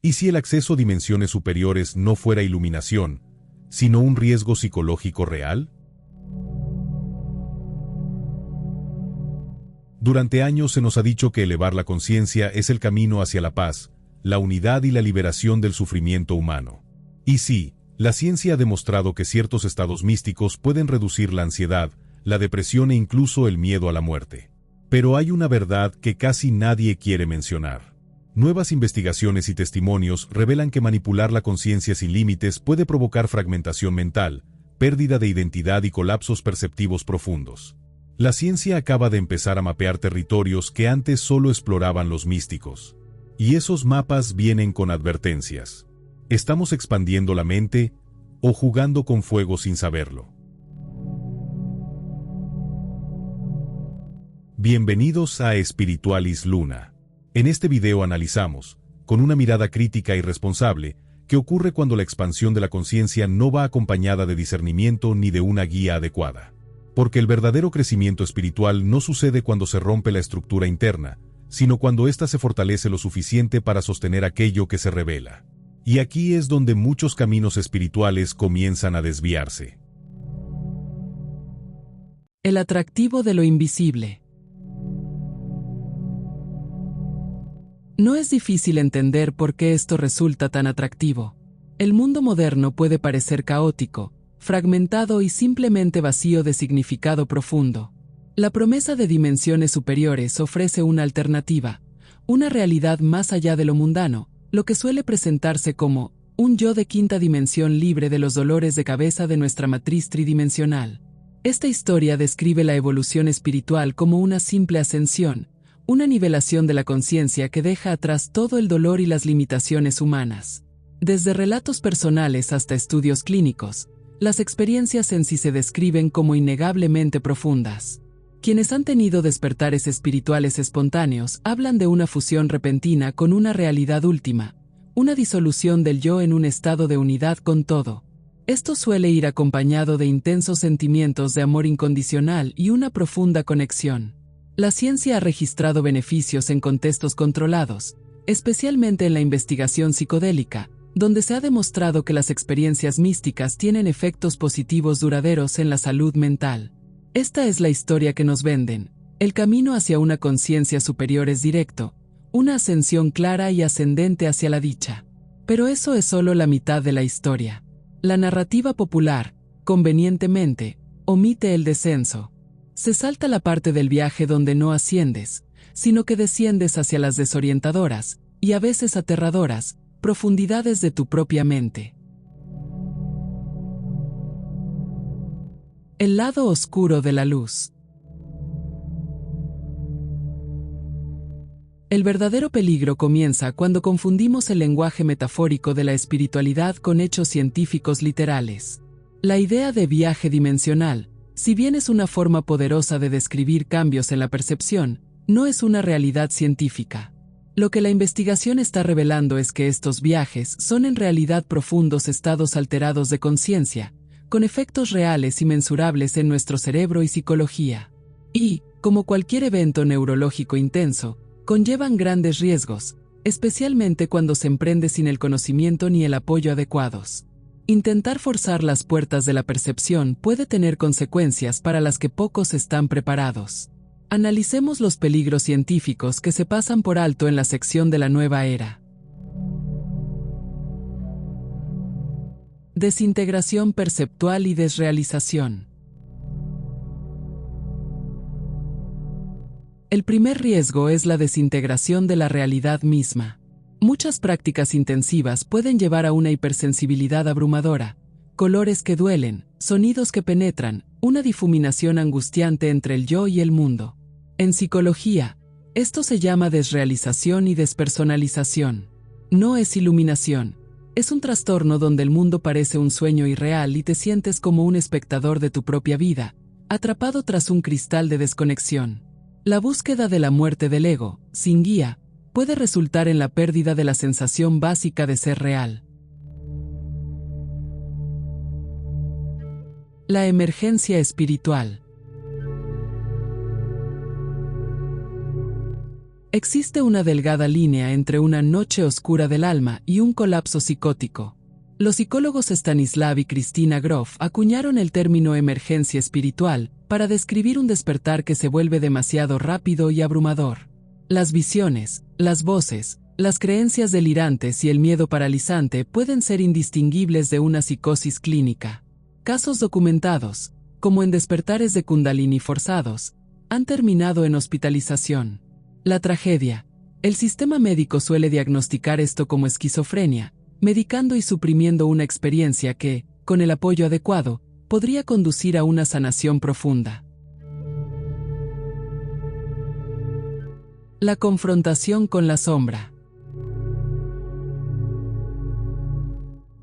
¿Y si el acceso a dimensiones superiores no fuera iluminación, sino un riesgo psicológico real? Durante años se nos ha dicho que elevar la conciencia es el camino hacia la paz, la unidad y la liberación del sufrimiento humano. Y sí, la ciencia ha demostrado que ciertos estados místicos pueden reducir la ansiedad, la depresión e incluso el miedo a la muerte. Pero hay una verdad que casi nadie quiere mencionar. Nuevas investigaciones y testimonios revelan que manipular la conciencia sin límites puede provocar fragmentación mental, pérdida de identidad y colapsos perceptivos profundos. La ciencia acaba de empezar a mapear territorios que antes solo exploraban los místicos. Y esos mapas vienen con advertencias. ¿Estamos expandiendo la mente o jugando con fuego sin saberlo? Bienvenidos a Spiritualis Luna. En este video analizamos, con una mirada crítica y responsable, qué ocurre cuando la expansión de la conciencia no va acompañada de discernimiento ni de una guía adecuada. Porque el verdadero crecimiento espiritual no sucede cuando se rompe la estructura interna, sino cuando ésta se fortalece lo suficiente para sostener aquello que se revela. Y aquí es donde muchos caminos espirituales comienzan a desviarse. El atractivo de lo invisible. No es difícil entender por qué esto resulta tan atractivo. El mundo moderno puede parecer caótico, fragmentado y simplemente vacío de significado profundo. La promesa de dimensiones superiores ofrece una alternativa, una realidad más allá de lo mundano, lo que suele presentarse como un yo de quinta dimensión libre de los dolores de cabeza de nuestra matriz tridimensional. Esta historia describe la evolución espiritual como una simple ascensión, una nivelación de la conciencia que deja atrás todo el dolor y las limitaciones humanas. Desde relatos personales hasta estudios clínicos, las experiencias en sí se describen como innegablemente profundas. Quienes han tenido despertares espirituales espontáneos hablan de una fusión repentina con una realidad última, una disolución del yo en un estado de unidad con todo. Esto suele ir acompañado de intensos sentimientos de amor incondicional y una profunda conexión. La ciencia ha registrado beneficios en contextos controlados, especialmente en la investigación psicodélica, donde se ha demostrado que las experiencias místicas tienen efectos positivos duraderos en la salud mental. Esta es la historia que nos venden. El camino hacia una conciencia superior es directo, una ascensión clara y ascendente hacia la dicha. Pero eso es solo la mitad de la historia. La narrativa popular, convenientemente, omite el descenso. Se salta la parte del viaje donde no asciendes, sino que desciendes hacia las desorientadoras, y a veces aterradoras, profundidades de tu propia mente. El lado oscuro de la luz. El verdadero peligro comienza cuando confundimos el lenguaje metafórico de la espiritualidad con hechos científicos literales. La idea de viaje dimensional, si bien es una forma poderosa de describir cambios en la percepción, no es una realidad científica. Lo que la investigación está revelando es que estos viajes son en realidad profundos estados alterados de conciencia, con efectos reales y mensurables en nuestro cerebro y psicología. Y, como cualquier evento neurológico intenso, conllevan grandes riesgos, especialmente cuando se emprende sin el conocimiento ni el apoyo adecuados. Intentar forzar las puertas de la percepción puede tener consecuencias para las que pocos están preparados. Analicemos los peligros científicos que se pasan por alto en la sección de la nueva era. Desintegración perceptual y desrealización. El primer riesgo es la desintegración de la realidad misma. Muchas prácticas intensivas pueden llevar a una hipersensibilidad abrumadora, colores que duelen, sonidos que penetran, una difuminación angustiante entre el yo y el mundo. En psicología, esto se llama desrealización y despersonalización. No es iluminación. Es un trastorno donde el mundo parece un sueño irreal y te sientes como un espectador de tu propia vida, atrapado tras un cristal de desconexión. La búsqueda de la muerte del ego, sin guía, puede resultar en la pérdida de la sensación básica de ser real. La emergencia espiritual. Existe una delgada línea entre una noche oscura del alma y un colapso psicótico. Los psicólogos Stanislav y Christina Grof acuñaron el término emergencia espiritual para describir un despertar que se vuelve demasiado rápido y abrumador. Las visiones, las voces, las creencias delirantes y el miedo paralizante pueden ser indistinguibles de una psicosis clínica. Casos documentados, como en despertares de Kundalini forzados, han terminado en hospitalización. La tragedia. El sistema médico suele diagnosticar esto como esquizofrenia, medicando y suprimiendo una experiencia que, con el apoyo adecuado, podría conducir a una sanación profunda. La confrontación con la sombra.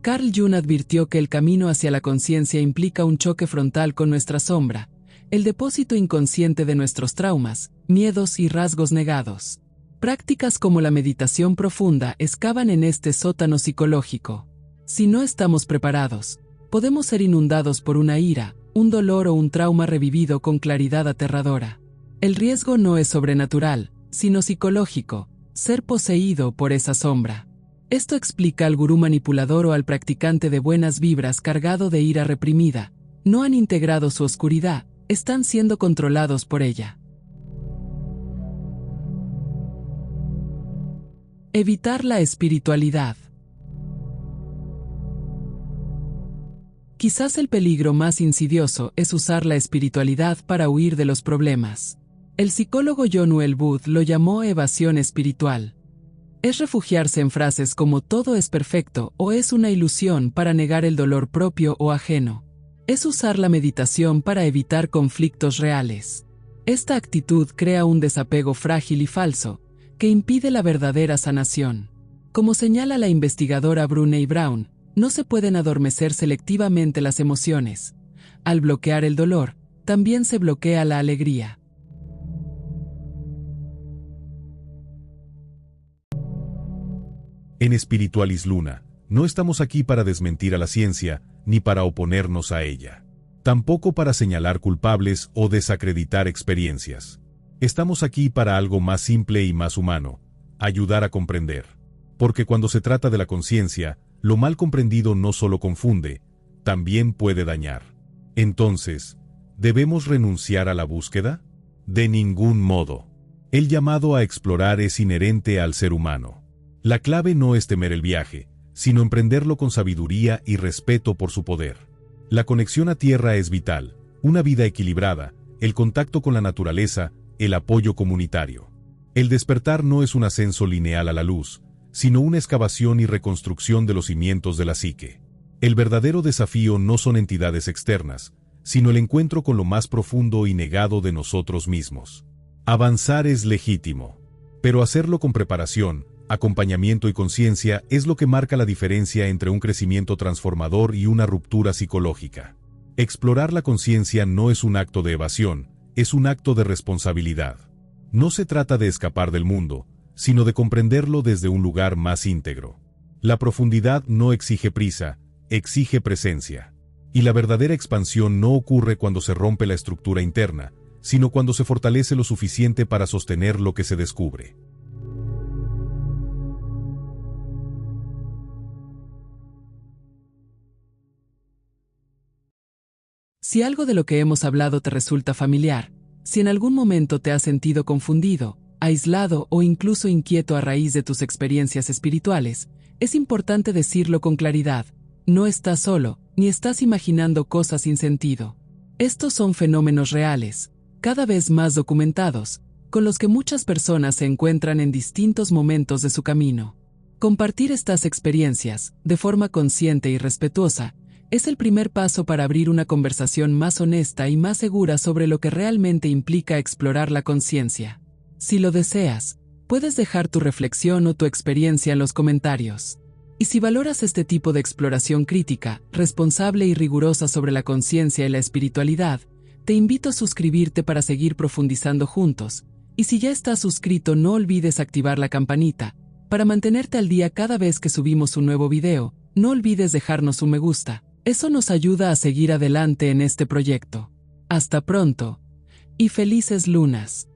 Carl Jung advirtió que el camino hacia la conciencia implica un choque frontal con nuestra sombra, el depósito inconsciente de nuestros traumas, miedos y rasgos negados. Prácticas como la meditación profunda excavan en este sótano psicológico. Si no estamos preparados, podemos ser inundados por una ira, un dolor o un trauma revivido con claridad aterradora. El riesgo no es sobrenatural, sino psicológico, ser poseído por esa sombra. Esto explica al gurú manipulador o al practicante de buenas vibras cargado de ira reprimida. No han integrado su oscuridad, están siendo controlados por ella. Evitar la espiritualidad. Quizás el peligro más insidioso es usar la espiritualidad para huir de los problemas. El psicólogo John Welwood lo llamó evasión espiritual. Es refugiarse en frases como todo es perfecto o es una ilusión para negar el dolor propio o ajeno. Es usar la meditación para evitar conflictos reales. Esta actitud crea un desapego frágil y falso, que impide la verdadera sanación. Como señala la investigadora Brené Brown, no se pueden adormecer selectivamente las emociones. Al bloquear el dolor, también se bloquea la alegría. En Spiritualis Luna, no estamos aquí para desmentir a la ciencia, ni para oponernos a ella. Tampoco para señalar culpables o desacreditar experiencias. Estamos aquí para algo más simple y más humano, ayudar a comprender. Porque cuando se trata de la conciencia, lo mal comprendido no solo confunde, también puede dañar. Entonces, ¿debemos renunciar a la búsqueda? De ningún modo. El llamado a explorar es inherente al ser humano. La clave no es temer el viaje, sino emprenderlo con sabiduría y respeto por su poder. La conexión a tierra es vital, una vida equilibrada, el contacto con la naturaleza, el apoyo comunitario. El despertar no es un ascenso lineal a la luz, sino una excavación y reconstrucción de los cimientos de la psique. El verdadero desafío no son entidades externas, sino el encuentro con lo más profundo y negado de nosotros mismos. Avanzar es legítimo, pero hacerlo con preparación, acompañamiento y conciencia es lo que marca la diferencia entre un crecimiento transformador y una ruptura psicológica. Explorar la conciencia no es un acto de evasión, es un acto de responsabilidad. No se trata de escapar del mundo, sino de comprenderlo desde un lugar más íntegro. La profundidad no exige prisa, exige presencia. Y la verdadera expansión no ocurre cuando se rompe la estructura interna, sino cuando se fortalece lo suficiente para sostener lo que se descubre. Si algo de lo que hemos hablado te resulta familiar, si en algún momento te has sentido confundido, aislado o incluso inquieto a raíz de tus experiencias espirituales, es importante decirlo con claridad. No estás solo, ni estás imaginando cosas sin sentido. Estos son fenómenos reales, cada vez más documentados, con los que muchas personas se encuentran en distintos momentos de su camino. Compartir estas experiencias, de forma consciente y respetuosa, es el primer paso para abrir una conversación más honesta y más segura sobre lo que realmente implica explorar la conciencia. Si lo deseas, puedes dejar tu reflexión o tu experiencia en los comentarios. Y si valoras este tipo de exploración crítica, responsable y rigurosa sobre la conciencia y la espiritualidad, te invito a suscribirte para seguir profundizando juntos. Y si ya estás suscrito, no olvides activar la campanita. Para mantenerte al día cada vez que subimos un nuevo video, no olvides dejarnos un me gusta. Eso nos ayuda a seguir adelante en este proyecto. Hasta pronto y felices lunas.